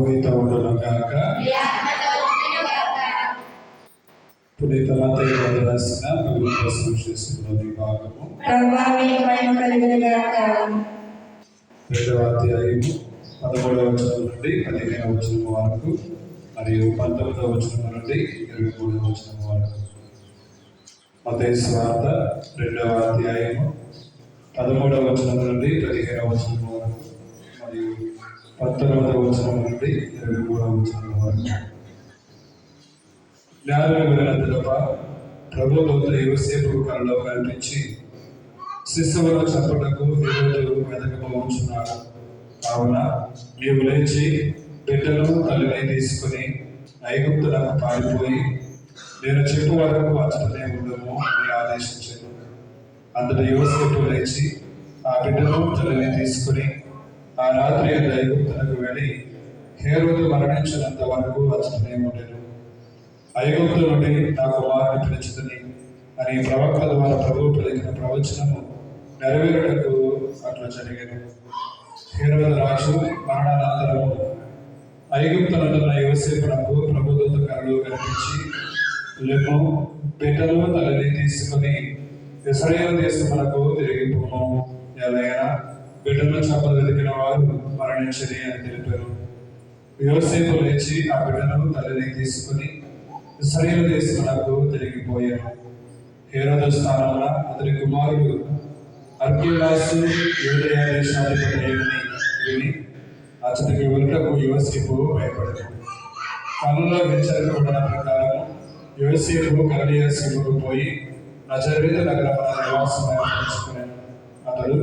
మీతో ఉండునుగాక. పునీత మత్తయి గారు రాసిన పవిత్ర సువిశేషంలోని భాగము 2వ అధ్యాయము 13వ వచనం నుండి 15వ వచనం వరకు మరియు 19వ వచనం నుండి 23వ వచనం వరకు. మత్తయి సువార్త 2వ అధ్యాయము 13వ వచనం నుండి 15వ వచనం వరకు మరియు 19వ వచనం నుండి 23వ వచనం వరకు. జ్ఞానం వివరణ తప్ప ప్రభు దూత యోసేపుకు కలలో కనిపించి, శిశువును చంపుటకు హేరోదు వెతకబోచున్నాడు, కావున నీవు లేచి బిడ్డను తల్లిని తీసుకుని ఐగుప్తులకు పారిపోయి నేను చెప్పు వరకు అచ్చటనే ఉండము అని ఆదేశించాను. అందులో యోసేపు లేచి ఆ బిడ్డను తల్లిని తీసుకుని ఆ రాత్రి ఐగుప్తులకు వెళ్ళి హేరోదు మరణించినంత వరకు అచ్చటనే ఉండెను. ఐగుప్తు నుండి నా కుమారుని పిలుచుదని అని ప్రవక్త ద్వారా ప్రభువు పలికిన ప్రవచనము నెరవేరుటకు అట్లా జరిగాను. హేరోదు రాజు మరణానంతరము ఐగుప్తునున్న యోసేపునకు ప్రభుదూత కలలో కనిపించి, లెమ్ము, బిడ్డను తల్లిని తీసుకుని ఇశ్రాయేలు దేశమునకు తిరిగిపోము, ఏదైనా బిడ్డను చంప వెతికిన వారు మరణించని అని తెలిపారు. యోసేపు లేచి ఆ బిడ్డను తల్లిని తీసుకుని ఇశ్రాయేలు దేశమునకు తిరిగిపోయాను. హేరోదు స్థానమున అతని కుమారుడు అర్కెలాసు యూదయ దేశాధిపతి విని అతనికి వెనుకకు యోసేపు భయపడదు. కనులో హెచ్చరికబడిన ప్రకారం యోసేపు గలిలయ సీమకు పోయి నజరేతు నగరమున నివాసం ఏర్పరచుకున్నాడు. అతడు